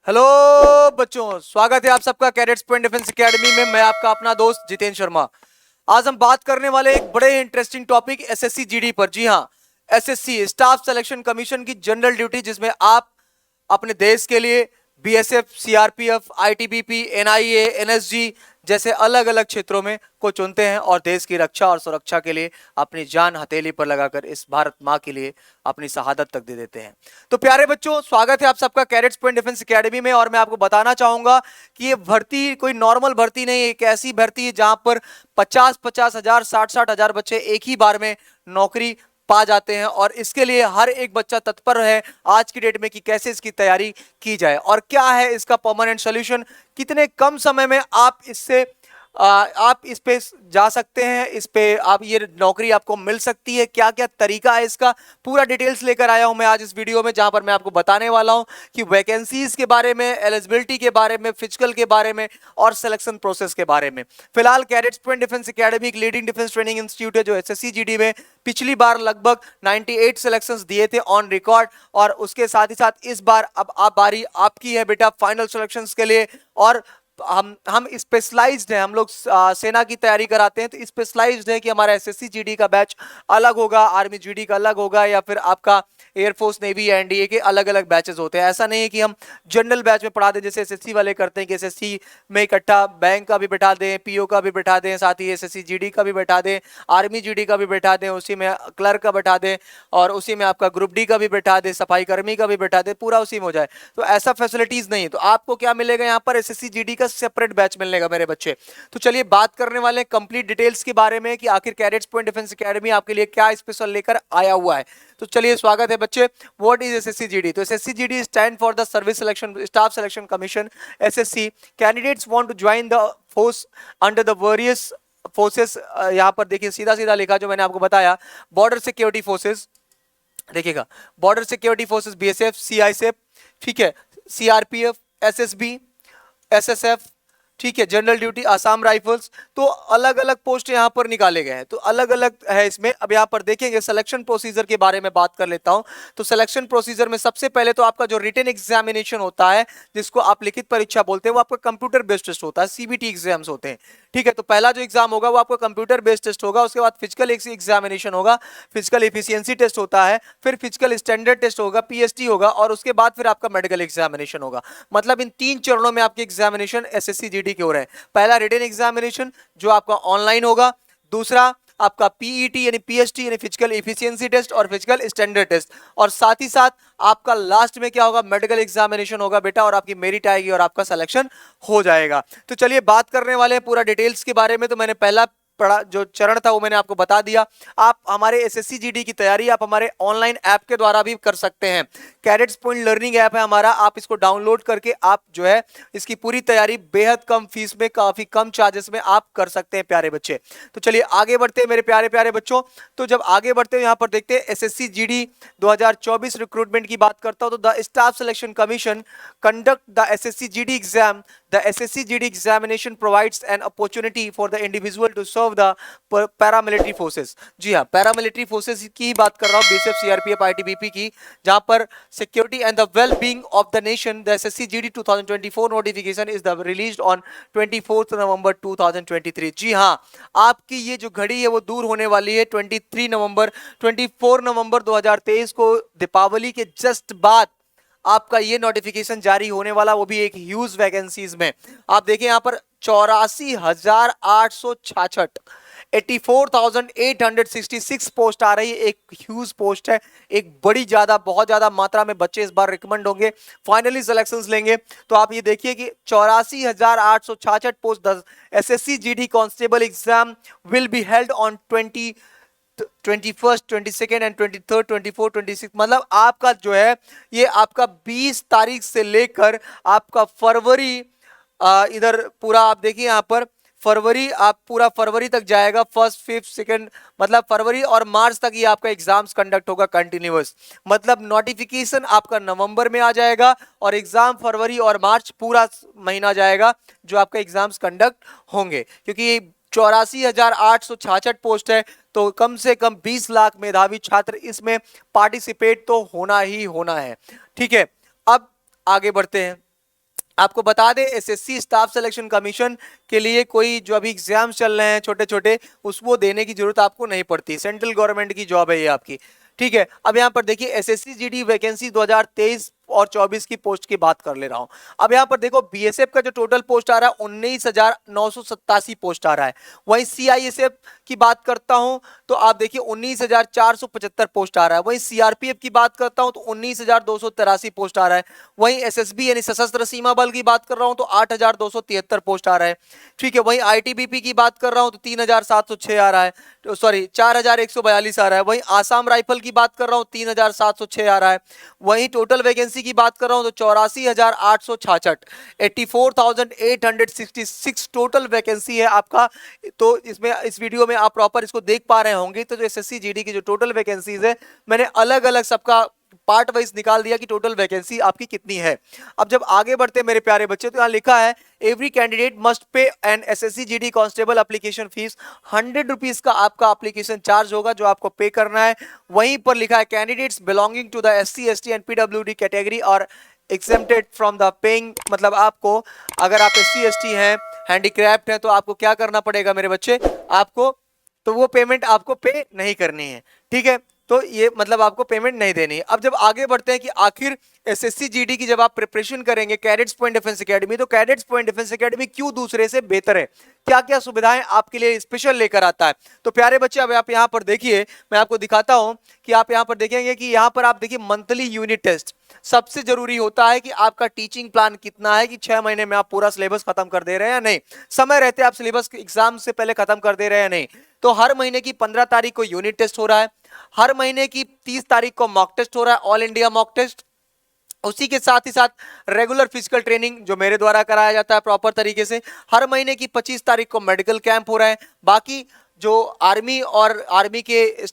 Hello बच्चों, स्वागत है आप सबका कैडेट्स पॉइंट डिफेंस एकेडमी में। मैं आपका अपना दोस्त जितेंद्र शर्मा। आज हम बात करने वाले एक बड़े इंटरेस्टिंग टॉपिक एसएससी जीडी पर। जी हाँ, एसएससी स्टाफ सिलेक्शन कमीशन की जनरल ड्यूटी, जिसमें आप अपने देश के लिए BSF, CRPF, ITBP, NIA, NSG जैसे अलग अलग क्षेत्रों में को चुनते हैं और देश की रक्षा और सुरक्षा के लिए अपनी जान हथेली पर लगाकर इस भारत माँ के लिए अपनी शहादत तक दे देते हैं। तो प्यारे बच्चों, स्वागत है आप सबका कैडेट्स पॉइंट डिफेंस एकेडमी में। और मैं आपको बताना चाहूंगा कि ये भर्ती कोई नॉर्मल भर्ती नहीं है, एक ऐसी भर्ती है जहां पर 50-50 हजार, 60-60 हजार बच्चे एक ही बार में नौकरी पा जाते हैं। और इसके लिए हर एक बच्चा तत्पर है आज की डेट में कि कैसे इसकी तैयारी की जाए और क्या है इसका परमानेंट सॉल्यूशन, कितने कम समय में आप इससे आप इस पे जा सकते हैं, इस पे आप ये नौकरी आपको मिल सकती है, क्या क्या तरीका है इसका, पूरा डिटेल्स लेकर आया हूं मैं आज इस वीडियो में, जहां पर मैं आपको बताने वाला हूं कि वैकेंसीज के बारे में, एलिजिबिलिटी के बारे में, फिजिकल के बारे में और सिलेक्शन प्रोसेस के बारे में। फिलहाल कैडेट्स पॉइंट डिफेंस एकेडमी एक लीडिंग डिफेंस ट्रेनिंग इंस्टीट्यूट है जो एसएससी जीडी में पिछली बार लगभग 98 सिलेक्शंस दिए थे ऑन रिकॉर्ड, और उसके साथ ही साथ इस बार अब आप बारी आपकी है बेटा फाइनल सिलेक्शंस के लिए। और हम स्पेशलाइज्ड हैं, हम लोग सेना की तैयारी कराते हैं तो स्पेशलाइज्ड है कि हमारा एसएससी जीडी का बैच अलग होगा, आर्मी जीडी का अलग होगा, या फिर आपका एयरफोर्स, नेवी या एनडीए के अलग अलग बैचेस होते हैं। ऐसा नहीं है कि हम जनरल बैच में पढ़ा दें जैसे एसएससी वाले करते हैं कि एसएससी में इकट्ठा बैंक का भी बैठा दें, पीओ का भी बैठा दें, साथ ही एसएससी जीडी का भी बैठा दें, आर्मी जीडी का भी बैठा दें, उसी में क्लर्क का बैठा दें, और उसी में आपका ग्रुप डी का भी बैठा दें, सफाई कर्मी का भी बैठा दें, पूरा उसी में हो जाए। तो ऐसा फैसिलिटीज नहीं है। तो आपको क्या मिलेगा यहाँ पर, एसएससी जीडी का सेपरेट बैच मिलने का मेरे बच्चे। तो चलिए बात करने वाले हैं कंप्लीट डिटेल्स के बारे में कि आखिर कैडेट्स पॉइंट डिफेंस एकेडमी आपके लिए क्या स्पेशल लेकर आया हुआ है। तो चलिए स्वागत है बच्चे। What is SSC GD? तो SSC GD stand for the service selection staff selection commission, SSC. Candidates want to join the force under the various forces. यहां पर देखिए सीधा सीधा लिखा जो मैंने आपको बताया, बॉर्डर सिक्योरिटी फोर्सेस, देखिएगा border security forces BSF, CISF, ठीक है, सीआरपीएफ, एसएसबी, एसएसएफ, ठीक है, जनरल ड्यूटी, आसाम राइफल्स। तो अलग अलग पोस्ट यहां पर निकाले गए हैं, तो अलग अलग है इसमें। अब यहां पर देखेंगे सिलेक्शन प्रोसीजर के बारे में बात कर लेता हूं। तो सिलेक्शन प्रोसीजर में सबसे पहले तो आपका जो रिटन एग्जामिनेशन होता है, जिसको आप लिखित परीक्षा बोलते हैं, वो आपका कंप्यूटर बेस्ड टेस्ट होता है, सीबीटी एग्जाम्स होते हैं, ठीक है। तो पहला जो एग्जाम होगा वो आपका कंप्यूटर बेस्ड टेस्ट होगा, उसके बाद फिजिकल एग्जामिनेशन होगा, फिजिकल एफिशिएंसी टेस्ट होता है, फिर फिजिकल स्टैंडर्ड टेस्ट होगा, पीएसटी होगा, और उसके बाद फिर आपका मेडिकल एग्जामिनेशन होगा। मतलब इन 3 चरणों में आपके एग्जामिनेशन एसएससी जीडी के हो रहे हैं। पहला रिटन एग्जामिनेशन जो आपका ऑनलाइन होगा, दूसरा आपका पीईटी यानी पीएसटी यानी फिजिकल एफिशिएंसी टेस्ट और फिजिकल स्टैंडर्ड टेस्ट, और साथ ही साथ आपका लास्ट में क्या होगा, मेडिकल एग्जामिनेशन होगा बेटा, और आपकी मेरिट आएगी और आपका सिलेक्शन हो जाएगा। तो चलिए बात करने वाले हैं पूरा डिटेल्स के बारे में। तो मैंने पहला पढ़ा जो चरण था वो मैंने आपको बता दिया। आप हमारे एसएससी जीडी की तैयारी आप हमारे ऑनलाइन ऐप के द्वारा भी कर सकते हैं। कैडेट्स पॉइंट लर्निंग ऐप है हमारा, आप इसको डाउनलोड करके आप जो है इसकी पूरी तैयारी बेहद कम फीस में, काफी कम चार्जेस में आप कर सकते हैं प्यारे बच्चे। तो चलिए आगे बढ़ते हैं मेरे प्यारे प्यारे बच्चों। तो जब आगे बढ़ते हैं यहाँ पर देखते हैं एसएससी जीडी 2024 रिक्रूटमेंट की बात करता हूं। तो the staff selection commission conduct the SSC GD exam. The SSC GD examination provides an opportunity for the individual to serve the paramilitary forces. जी हाँ, पैरामिलिट्री फोर्सेस की ही बात कर रहा हूँ, बीएसएफ, सीआरपीएफ, आईटीबीपी की, जहां पर security and the well being of the nation. The SSC GD 2024 notification is the released on 24 नवंबर 2023। जी हाँ, आपकी ये जो घड़ी है वो दूर होने वाली है 24 नवंबर 2023 को, दीपावली के जस्ट बाद आपका ये नोटिफिकेशन जारी होने वाला, वो भी एक ह्यूज वैकेंसीज में। आप देखिए यहाँ पर 84,866 84,866 पोस्ट आ रही है, एक ह्यूज पोस्ट है, एक बड़ी ज्यादा, बहुत ज्यादा मात्रा में बच्चे इस बार रिकमेंड होंगे, फाइनली सिलेक्शंस लेंगे। तो आप ये देखिए कि 84,866 post. SSC GD constable exam will be held on 21st, 22nd and 23rd, 24, 26, मतलब आपका जो है ये आपका 20 तारीख से लेकर आपका फरवरी, इधर पूरा आप देखिए यहाँ पर फरवरी, आप पूरा फरवरी तक जाएगा, 1st, 5th, 2nd, मतलब फरवरी और मार्च तक ये आपका एग्जाम्स कंडक्ट होगा कंटिन्यूअस। मतलब नोटिफिकेशन आपका नवंबर में आ जाएगा और एग्जाम फरवरी और मार्च पूरा महीना जाएगा जो आपका एग्जाम्स कंडक्ट होंगे, क्योंकि 84,866 पोस्ट है, तो कम से कम 20 लाख मेधावी छात्र इसमें पार्टिसिपेट तो होना ही होना है। ठीक है, अब आगे बढ़ते हैं। आपको बता दें एसएससी स्टाफ सिलेक्शन कमीशन के लिए कोई जो अभी एग्जाम्स चल रहे हैं छोटे छोटे उसको देने की जरूरत आपको नहीं पड़ती, सेंट्रल गवर्नमेंट की जॉब है ये आपकी। ठीक है, अब यहाँ पर देखिए एसएससी जीडी वैकेंसी 2023 और 24 की पोस्ट की बात कर ले रहा हूं। अब यहाँ पर देखो बीएसएफ का जो टोटल पोस्ट आ रहा है 19,987 पोस्ट आ रहा है। वहीं सीआईएसएफ की बात करता हूं तो आप देखिए 19,475 पोस्ट आ रहा है। वहीं सीआरपीएफ की बात करता हूं तो 19,283 पोस्ट आ रहा है। वहीं एसएसबी यानी सशस्त्र सीमा बल की बात कर रहा हूं तो 8,273 पोस्ट आ रहा है। ठीक है, वहीं आईटीबीपी की बात कर रहा हूं तो 3,706 आ रहा है, सॉरी 4,142 आ रहा है। वहीं आसाम राइफल की बात कर रहा हूं 3,706 आ रहा है। वहीं टोटल वैकेंसी की बात कर रहा हूं तो 84,866, 84,866 टोटल वैकेंसी है आपका। तो इसमें इस वीडियो में आप प्रॉपर इसको देख पा रहे होंगे। तो जो एसएससी जीडी की जो टोटल वैकेंसीज है मैंने अलग अलग सबका पार्ट वाइज निकाल दिया कि टोटल वैकेंसी आपकी कितनी है। अब जब आगे बढ़ते हैं मेरे प्यारे बच्चे तो यहाँ लिखा है every candidate must pay an SSC GD constable application fees, 100 rupees का आपका एप्लीकेशन चार्ज होगा जो आपको पे करना है। वहीं पर लिखा है candidates belonging to the SC ST and PWD category are exempted from the paying, मतलब आपको अगर आप एससी एसटी हैं, हैंडीक्राफ्ट हैं तो आपको क्या करना पड़ेगा मेरे बच्चे, आपको तो वो पेमेंट आपको पे नहीं करनी है। ठीक है, तो ये मतलब आपको पेमेंट नहीं देनी है। अब जब आगे बढ़ते हैं कि आखिर एसएससी जीडी की जब आप प्रिपरेशन करेंगे कैडेट्स पॉइंट डिफेंस एकेडमी, तो कैडेट्स पॉइंट डिफेंस एकेडमी क्यों दूसरे से बेहतर है, क्या क्या सुविधाएं आपके लिए स्पेशल लेकर आता है। तो प्यारे बच्चे अब आप यहाँ पर देखिए, मैं आपको दिखाता हूं कि आप यहाँ पर देखेंगे कि यहाँ पर आप देखिए मंथली यूनिट टेस्ट सबसे जरूरी होता है कि आपका टीचिंग प्लान कितना है, कि 6 महीने में आप पूरा सिलेबस खत्म कर दे रहे हैं या नहीं, समय रहते आप सिलेबस एग्जाम से पहले खत्म कर दे रहे हैं या नहीं। तो हर महीने की 15 तारीख को यूनिट टेस्ट हो रहा है, हर महीने की 30 तारीख को मॉक टेस्ट हो रहा है, ऑल इंडिया मॉक टेस्ट। उसी के साथ ही साथ रेगुलर फिजिकल ट्रेनिंग जो मेरे द्वारा कराया जाता है प्रॉपर तरीके से। हर महीने की 25 तारीख को मेडिकल कैंप हो रहा है। बाकी जो आर्मी और आर्मी के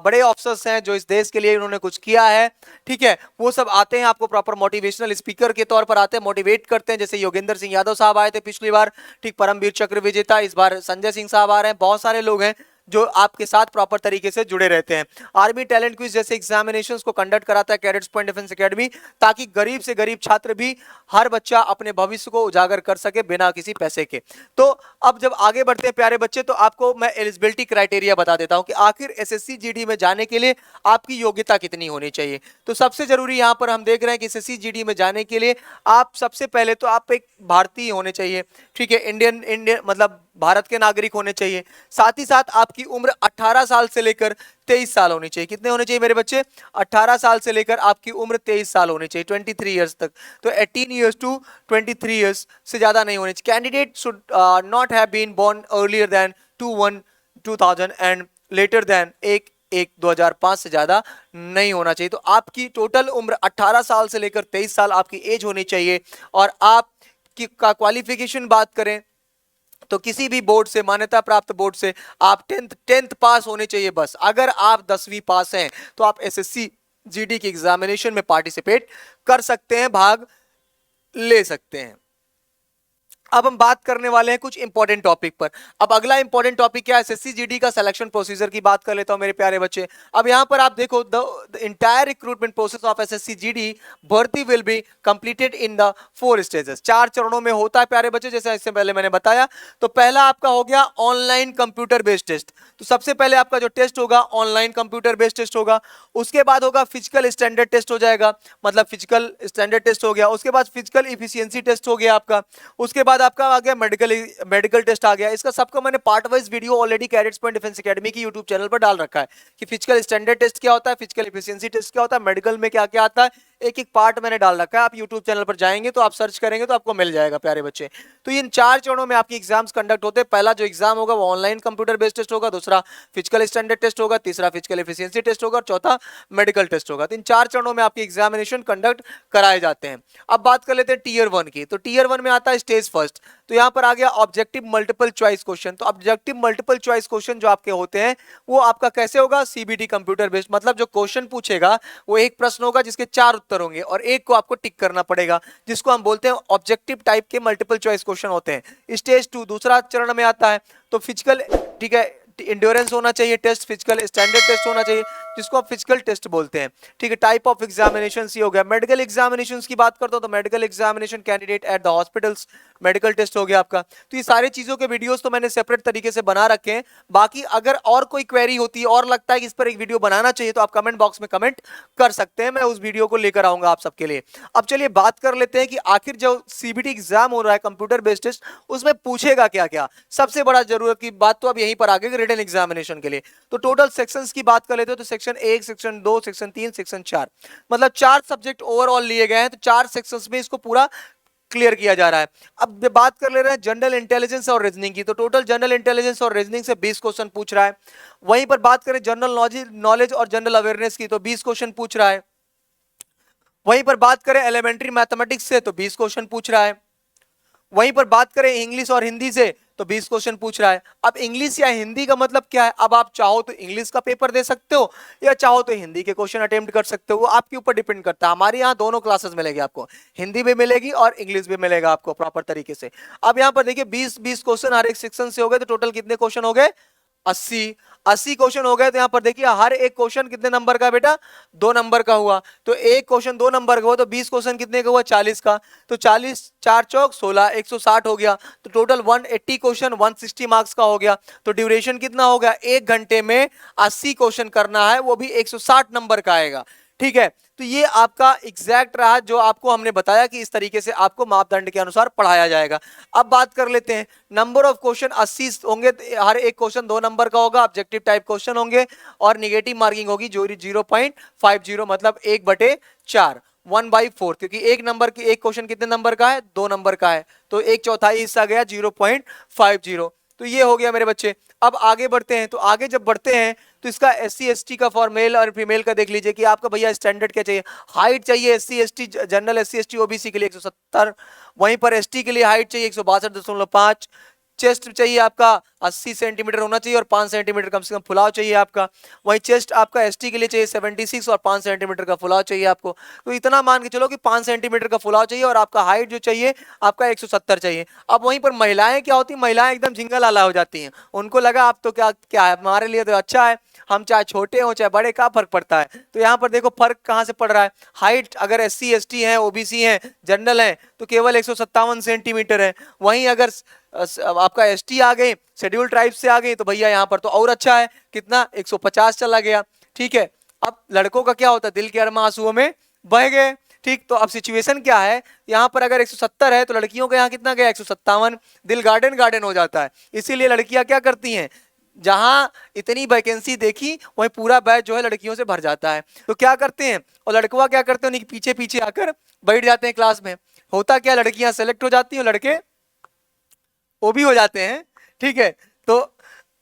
बड़े ऑफिसर्स हैं जो इस देश के लिए उन्होंने कुछ किया है, ठीक है, वो सब आते हैं आपको प्रॉपर मोटिवेशनल स्पीकर के तौर पर आते हैं, मोटिवेट करते हैं। जैसे योगेंद्र सिंह यादव साहब आए थे पिछली बार, ठीक, परमवीर चक्र विजेता, इस बार संजय सिंह साहब आ रहे हैं। बहुत सारे लोग हैं जो आपके साथ प्रॉपर तरीके से जुड़े रहते हैं। आर्मी टैलेंट क्विज जैसे एग्जामिनेशंस को कंडक्ट कराता है कैडेट्स पॉइंट डिफेंस एकेडमी, ताकि गरीब से गरीब छात्र भी, हर बच्चा अपने भविष्य को उजागर कर सके बिना किसी पैसे के। तो अब जब आगे बढ़ते हैं प्यारे बच्चे, तो आपको मैं एलिजिबिलिटी क्राइटेरिया बता देता हूं कि आखिर एसएससी जीडी में जाने के लिए आपकी योग्यता कितनी होनी चाहिए। तो सबसे जरूरी यहां पर हम देख रहे हैं कि एसएससी जीडी में जाने के लिए आप सबसे पहले तो आप एक भारतीय होने चाहिए, ठीक है, इंडियन मतलब भारत के नागरिक होने चाहिए। साथ ही साथ आपकी उम्र 18 साल से लेकर 23 साल होनी चाहिए। कितने होने चाहिए मेरे बच्चे, 18 साल से लेकर आपकी उम्र 23 साल होनी चाहिए, 23 ईयर्स तक। तो 18 ईयर्स टू 23 ईयर्स से ज्यादा नहीं होनी चाहिए। Candidate should not have been born earlier than 21/2000 and later than 1/1/2005 से ज्यादा नहीं होना चाहिए। तो आपकी टोटल उम्र 18 साल से लेकर 23 साल आपकी एज होनी चाहिए। और आप की का क्वालिफिकेशन बात करें तो किसी भी बोर्ड से, मान्यता प्राप्त बोर्ड से आप 10th पास होने चाहिए बस। अगर आप 10वीं पास हैं तो आप एसएससी जीडी की एग्जामिनेशन में पार्टिसिपेट कर सकते हैं, भाग ले सकते हैं। अब हम बात करने वाले हैं कुछ इंपॉर्टेंट टॉपिक पर। अब अगला इंपॉर्टेंट टॉपिक क्या है, एसएससी जीडी का सिलेक्शन प्रोसीजर की बात कर लेता हूं मेरे प्यारे बच्चे। अब यहां पर आप देखो the entire recruitment process of SSC GD भर्ती will be completed in the 4 stages. 4 चरणों में होता है प्यारे बच्चे, जैसे इससे पहले मैंने बताया। तो पहला आपका हो गया ऑनलाइन कंप्यूटर बेस्ड टेस्ट। तो सबसे पहले आपका जो टेस्ट होगा ऑनलाइन कंप्यूटर बेस्ड टेस्ट होगा। उसके बाद होगा फिजिकल स्टैंडर्ड टेस्ट हो जाएगा, मतलब फिजिकल स्टैंडर्ड टेस्ट हो गया। उसके बाद फिजिकल इफिशियंसी टेस्ट हो गया आपका। उसके बाद आपका आ गया मेडिकल टेस्ट आ गया। इसका सबका मैंने part wise video already cadets point defence academy की यूट्यूब चैनल पर डाल रखा है कि फिजिकल स्टैंडर्ड टेस्ट क्या होता है, फिजिकल एफिशिएंसी टेस्ट क्या होता है, मेडिकल में क्या क्या आता है, एक एक पार्ट मैंने डाल रखा है। आप यूट्यूब चैनल पर जाएंगे तो आप सर्च करेंगे तो आपको मिल जाएगा प्यारे बच्चे। तो इन 4 चरणों में आपकी एग्जाम्स कंडक्ट होते हैं। पहला जो एग्जाम होगा वो ऑनलाइन कंप्यूटर बेस्ड टेस्ट होगा, दूसरा फिजिकल स्टैंडर्ड टेस्ट होगा, तीसरा फिजिकल एफिशिएंसी टेस्ट होगा और चौथा मेडिकल टेस्ट होगा। तो इन 4 चरणों में आपकी एग्जामिनेशन कंडक्ट कराए जाते हैं। अब बात कर लेते हैं टीयर 1 की। तो टीयर 1 में आता है स्टेज फर्स्ट। तो यहां पर आ गया ऑब्जेक्टिव मल्टीपल चॉइस क्वेश्चन। तो ऑब्जेक्टिव मल्टीपल चॉइस क्वेश्चन जो आपके होते हैं वो आपका कैसे होगा, सीबीटी कंप्यूटर बेस्ड, मतलब जो क्वेश्चन पूछेगा वो एक प्रश्न होगा जिसके 4 उत्तर होंगे और एक को आपको टिक करना पड़ेगा, जिसको हम बोलते हैं ऑब्जेक्टिव टाइप के मल्टीपल चॉइस क्वेश्चन होते हैं। स्टेज 2 दूसरा चरण में आता है। तो फिजिकल, ठीक है, इंड्योरेंस होना चाहिए टेस्ट, फिजिकल स्टैंडर्ड टेस्ट होना चाहिए, जिसको आप फिजिकल टेस्ट बोलते हैं। ठीक है, टाइप ऑफ एग्जामिनेशन ही हो गया। मेडिकल एग्जामिनेशन की बात करता हूं तो medical examination candidate at the hospitals, medical test हो गया आपका। तो ये सारी चीजों के वीडियोस तो मैंने सेपरेट तरीके से बना रखे हैं। बाकी अगर और कोई क्वेरी होती है और लगता है कि इस पर एक वीडियो बनाना चाहिए तो आप कमेंट बॉक्स में कमेंट कर सकते हैं, मैं उस वीडियो को लेकर आऊंगा आप सबके लिए। अब चलिए बात कर लेते हैं कि आखिर जो सीबीटी एग्जाम हो रहा है कंप्यूटर बेस्ड टेस्ट, उसमें पूछेगा क्या क्या। सबसे बड़ा जरूरत की बात तो अब यहीं पर आ गई रिटन एग्जामिनेशन के लिए। तो टोटल सेक्शंस की बात कर लेते हो तो सेक्शन 1, सेक्शन 2, सेक्शन 3, सेक्शन 4, मतलब 4 सब्जेक्ट ओवरऑल लिए गए हैं। तो 4 सेक्शंस में इसको पूरा क्लियर किया जा रहा है। अब बात कर ले रहे हैं जनरल इंटेलिजेंस और रीजनिंग की, तो टोटल जनरल इंटेलिजेंस और रीजनिंग से 20 क्वेश्चन पूछ रहा है। वहीं पर बात करें जनरल नॉलेज और जनरल अवेयरनेस की तो 20 क्वेश्चन पूछ रहा है। वहीं पर बात करें एलिमेंट्री मैथमेटिक्स से तो 20 क्वेश्चन पूछ रहा है। वहीं पर बात करें इंग्लिश और हिंदी से तो 20 क्वेश्चन पूछ रहा है। अब इंग्लिश या हिंदी का मतलब क्या है, अब आप चाहो तो इंग्लिश का पेपर दे सकते हो या चाहो तो हिंदी के क्वेश्चन अटेम्प्ट कर सकते हो, वो आपके ऊपर डिपेंड करता है। हमारे यहाँ दोनों क्लासेस मिलेगी आपको, हिंदी भी मिलेगी और इंग्लिश भी मिलेगा आपको प्रॉपर तरीके से। अब यहाँ पर देखिए 20-20 क्वेश्चन हर एक सेक्शन से हो गए, तो टोटल कितने क्वेश्चन हो गए, 80 क्वेश्चन हो गए। तो यहां पर देखिए हर एक क्वेश्चन कितने नंबर का बेटा, 2 नंबर का हुआ। तो एक क्वेश्चन 2 नंबर का हुआ तो 20 क्वेश्चन कितने का हुआ, 40 का। तो 40 4 चौक 16, 160 हो गया। तो टोटल 180 क्वेश्चन 160 मार्क्स का हो गया। तो ड्यूरेशन कितना हो गया, 1 घंटे में 80 क्वेश्चन करना है, वो भी 160 नंबर का आएगा। ठीक है, तो ये आपका एग्जैक्ट रहा जो आपको हमने बताया कि इस तरीके से आपको मापदंड के अनुसार पढ़ाया जाएगा। अब बात कर लेते हैं नंबर ऑफ क्वेश्चन 80 होंगे, हर एक क्वेश्चन 2 नंबर का होगा, ऑब्जेक्टिव टाइप क्वेश्चन होंगे और निगेटिव मार्किंग होगी जो 0.50, मतलब 1/4, 1/4, क्योंकि एक नंबर की एक क्वेश्चन कितने नंबर का है, 2 नंबर का है, तो 1/4 हिस्सा गया 0.50। तो ये हो गया मेरे बच्चे। अब आगे बढ़ते हैं, तो आगे जब बढ़ते हैं तो इसका SC ST का फॉर मेल और फीमेल का देख लीजिए कि आपका भैया स्टैंडर्ड क्या चाहिए। हाइट चाहिए SC ST general SC ST OBC के लिए 170, वहीं पर ST के लिए हाइट चाहिए 162.5, चेस्ट चाहिए आपका 80 सेंटीमीटर होना चाहिए और 5 सेंटीमीटर कम से कम फुलाव चाहिए आपका। वहीं चेस्ट आपका ST के लिए चाहिए 76 और 5 सेंटीमीटर का फुलाव चाहिए आपको। तो इतना मान के चलो कि 5 सेंटीमीटर का फुलाव चाहिए और आपका हाइट जो चाहिए आपका 170 चाहिए। अब वहीं पर महिलाएं क्या होती है, महिलाएं एकदम झिंगा लाला हो जाती हैं, उनको लगा आप तो क्या क्या है, हमारे लिए तो अच्छा है, हम चाहे छोटे हो चाहे बड़े, क्या फर्क पड़ता है। तो यहाँ पर देखो फर्क कहाँ से पड़ रहा है, हाइट अगर SC ST है OBC है जनरल है तो केवल 157 सेंटीमीटर है। वहीं अगर आपका ST आ गए, शेड्यूल ट्राइब से आ गई, तो भैया यहाँ पर तो और अच्छा है, कितना 150 चला गया। ठीक है, अब लड़कों का क्या होता है, दिल के अरमा आंसुओं में बह गए। ठीक, तो अब सिचुएशन क्या है, यहाँ पर अगर 170 है तो लड़कियों का यहाँ कितना गया, 157, दिल गार्डन गार्डन हो जाता है। इसीलिए लड़कियां क्या करती हैं, जहां इतनी वैकेंसी देखी वहीं पूरा बैच जो है लड़कियों से भर जाता है। तो क्या करते हैं, और लड़कुआ क्या करते हैं, उनके पीछे पीछे आकर बैठ जाते हैं क्लास में। होता क्या, लड़कियां सेलेक्ट हो जाती हैं, लड़के वो भी हो जाते हैं। ठीक है, तो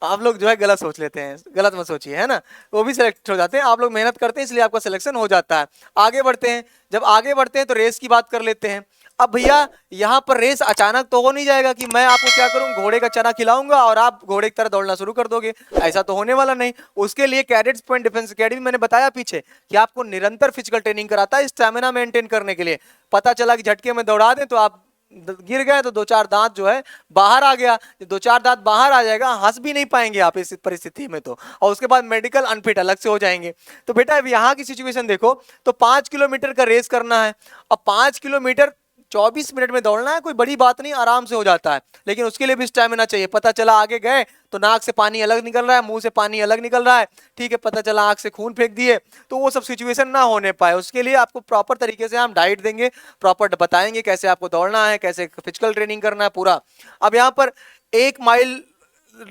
आप लोग जो है गलत सोच लेते हैं, गलत मत सोचिए, है ना, वो भी सिलेक्ट हो जाते हैं। आप लोग मेहनत करते हैं इसलिए आपका सिलेक्शन हो जाता है। आगे बढ़ते हैं, जब आगे बढ़ते हैं तो रेस की बात कर लेते हैं। अब भैया यहाँ पर रेस अचानक तो हो नहीं जाएगा कि मैं आपको क्या करूँ, घोड़े का चना खिलाऊंगा और आप घोड़े की तरह दौड़ना शुरू कर दोगे, ऐसा तो होने वाला नहीं। उसके लिए कैडेट्स पॉइंट डिफेंस एकेडमी मैंने बताया पीछे कि आपको निरंतर फिजिकल ट्रेनिंग कराता है स्टैमिना मेंटेन करने के लिए। पता चला कि झटके में दौड़ा दें तो आप गिर गए तो 2-4 दांत जो है बाहर आ गया, 2-4 दांत बाहर आ जाएगा, हंस भी नहीं पाएंगे आप इस परिस्थिति में तो, और उसके बाद मेडिकल अनफिट अलग से हो जाएंगे। तो बेटा अब यहाँ की सिचुएशन देखो, तो 5 किलोमीटर का रेस करना है। अब 5 किलोमीटर 24 मिनट में दौड़ना है, कोई बड़ी बात नहीं, आराम से हो जाता है, लेकिन उसके लिए भी स्टैमिना चाहिए। पता चला आगे गए तो नाक से पानी अलग निकल रहा है, मुंह से पानी अलग निकल रहा है, ठीक है, पता चला आंख से खून फेंक दिए, तो वो सब सिचुएशन ना होने पाए, उसके लिए आपको प्रॉपर तरीके से हम डाइट देंगे, प्रॉपर बताएंगे कैसे आपको दौड़ना है, कैसे फिजिकल ट्रेनिंग करना है पूरा। अब यहाँ पर 1 माइल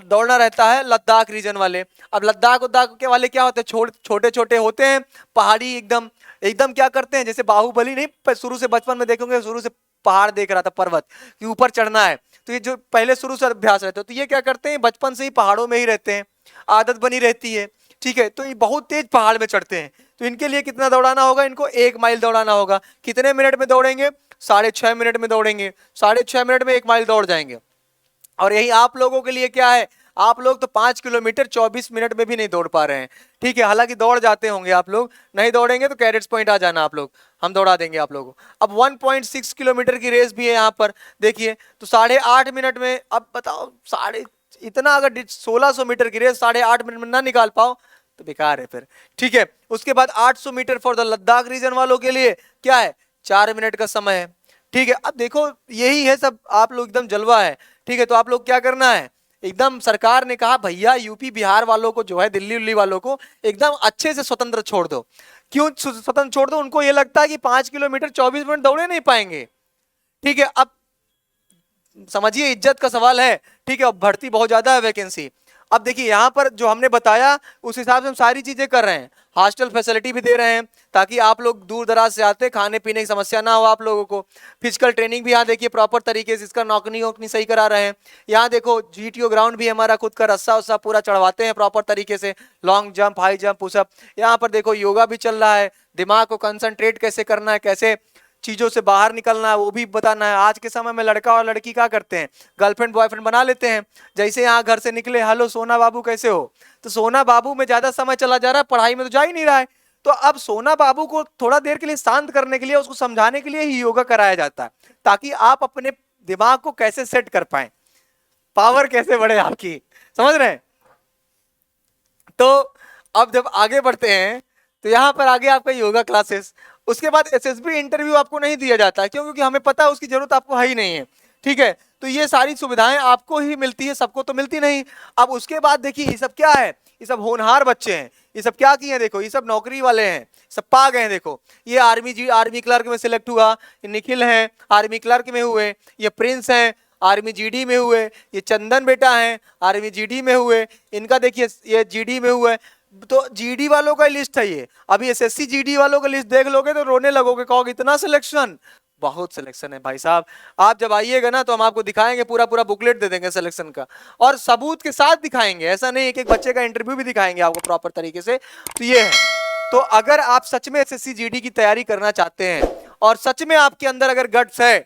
दौड़ना रहता है लद्दाख रीजन वाले। अब लद्दाख उद्दाख के वाले क्या होते हैं, छोटे छोटे होते हैं, पहाड़ी एकदम एकदम क्या करते हैं, जैसे बाहुबली नहीं, शुरू से बचपन में देखोगे शुरू से पहाड़ देख रहा था, पर्वत कि ऊपर चढ़ना है, तो ये जो पहले शुरू से अभ्यास रहता है, तो ये क्या करते हैं, बचपन से ही पहाड़ों में ही रहते हैं, आदत बनी रहती है। ठीक है, तो ये बहुत तेज पहाड़ में चढ़ते हैं, तो इनके लिए कितना दौड़ाना होगा, इनको 1 माइल दौड़ाना होगा। कितने मिनट में दौड़ेंगे, 6.5 मिनट में दौड़ेंगे, 6.5 मिनट में 1 माइल दौड़ जाएंगे। और यही आप लोगों के लिए क्या है, आप लोग तो 5 किलोमीटर 24 मिनट में भी नहीं दौड़ पा रहे हैं। ठीक है, हालांकि दौड़ जाते होंगे आप लोग, नहीं दौड़ेंगे तो कैडेट्स पॉइंट आ जाना आप लोग, हम दौड़ा देंगे आप लोगों को। अब 1.6 किलोमीटर की रेस भी है यहाँ पर, देखिए तो 8.5 मिनट में, अब बताओ इतना अगर 1600 मीटर की रेस 8.5 मिनट में ना निकाल पाओ तो बेकार है फिर। ठीक है, उसके बाद 800 metre for the Ladakh region वालों के लिए क्या है, 4 मिनट का समय है। ठीक है, अब देखो यही है सब, आप लोग एकदम जलवा है। ठीक है, तो आप लोग क्या करना है, एकदम सरकार ने कहा भैया यूपी बिहार वालों को जो है, दिल्ली उल्ली वालों को एकदम अच्छे से स्वतंत्र छोड़ दो। क्यों स्वतंत्र छोड़ दो, उनको ये लगता है कि 5 किलोमीटर 24 मिनट दौड़े नहीं पाएंगे। ठीक है, अब समझिए इज्जत का सवाल है। ठीक है, अब भर्ती बहुत ज्यादा है, वैकेंसी। अब देखिए यहाँ पर जो हमने बताया उस हिसाब से हम सारी चीजें कर रहे हैं, हॉस्टल फैसिलिटी भी दे रहे हैं ताकि आप लोग दूर दराज से आते खाने पीने की समस्या ना हो आप लोगों को। फिजिकल ट्रेनिंग भी यहाँ देखिए प्रॉपर तरीके से, इसका नौकरी वोकनी सही करा रहे हैं। यहाँ देखो GTO ग्राउंड भी हमारा खुद का, रस्सा उस्सा पूरा चढ़वाते हैं प्रॉपर तरीके से, long jump high jump pushup. यहाँ पर देखो योगा भी चल रहा है, दिमाग को कंसंट्रेट कैसे करना है, कैसे चीजों से बाहर निकलना है वो भी बताना है। आज के समय में लड़का और लड़की क्या करते हैं, गर्लफ्रेंड बॉयफ्रेंड बना लेते हैं। जैसे यहाँ घर से निकले, हेलो सोना बाबू कैसे हो, तो सोना बाबू में ज्यादा समय चला जा रहा है, पढ़ाई में तो जा ही नहीं रहा है। तो अब सोना बाबू को थोड़ा देर के लिए शांत करने के लिए, उसको समझाने के लिए ही योगा कराया जाता है, ताकि आप अपने दिमाग को कैसे सेट कर पाए, पावर कैसे बढ़े आपकी, समझ रहे हैं। तो अब जब आगे बढ़ते हैं तो यहाँ पर आगे आपका योगा क्लासेस, उसके बाद SSB इंटरव्यू आपको नहीं दिया जाता है, क्यों, क्योंकि हमें पता है उसकी जरूरत आपको है ही नहीं है। ठीक है, तो ये सारी सुविधाएं आपको ही मिलती है, सबको तो मिलती नहीं। अब उसके बाद देखिए ये सब क्या है, ये सब होनहार बच्चे हैं, ये सब क्या किए हैं, देखो ये सब नौकरी वाले हैं, सब पा गए हैं। देखो ये आर्मी क्लर्क में सिलेक्ट हुआ, ये निखिल है आर्मी क्लर्क में हुए, ये प्रिंस हैं आर्मी GD में हुए, ये चंदन बेटा है आर्मी GD में हुए, इनका देखिए ये GD में हुए। तो GD वालों का लिस्ट है ये, अभी SSC GD वालों का लिस्ट देख लोगे तो रोने लगोगे, कहोगे इतना सिलेक्शन, बहुत सिलेक्शन है भाई साहब। आप जब आइएगा ना तो हम आपको दिखाएंगे, पूरा पूरा बुकलेट दे देंगे सिलेक्शन का, और सबूत के साथ दिखाएंगे, ऐसा नहीं एक एक बच्चे का इंटरव्यू भी दिखाएंगे आपको प्रॉपर तरीके से। तो ये है, तो अगर आप सच में SSC GD की तैयारी करना चाहते हैं और सच में आपके अंदर अगर गट्स है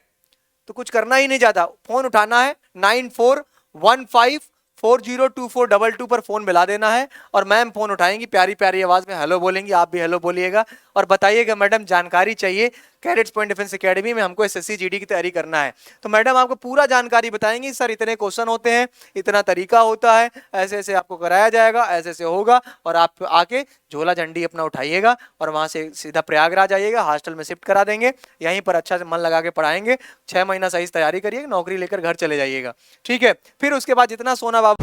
तो कुछ करना ही नहीं, ज्यादा फोन उठाना है, 9415402422 पर फोन मिला देना है, और मैम फोन उठाएंगी, प्यारी प्यारी आवाज में हेलो बोलेंगी, आप भी हेलो बोलिएगा और बताइएगा मैडम जानकारी चाहिए, कैडेट्स पॉइंट डिफेंस एकेडमी में हमको SSC GD की तैयारी करना है। तो मैडम आपको पूरा जानकारी बताएंगी, सर इतने क्वेश्चन होते हैं, इतना तरीका होता है, ऐसे ऐसे आपको कराया जाएगा, ऐसे ऐसे होगा, और आप आके झोला झंडी अपना उठाइएगा और वहां से सीधा प्रयागराज आइएगा, हॉस्टल में शिफ्ट करा देंगे, यहीं पर अच्छा से मन लगा के पढ़ाएंगे, 6 महीना सही से तैयारी करिएगा, नौकरी लेकर घर चले जाइएगा। ठीक है, फिर उसके बाद जितना सोना बाबू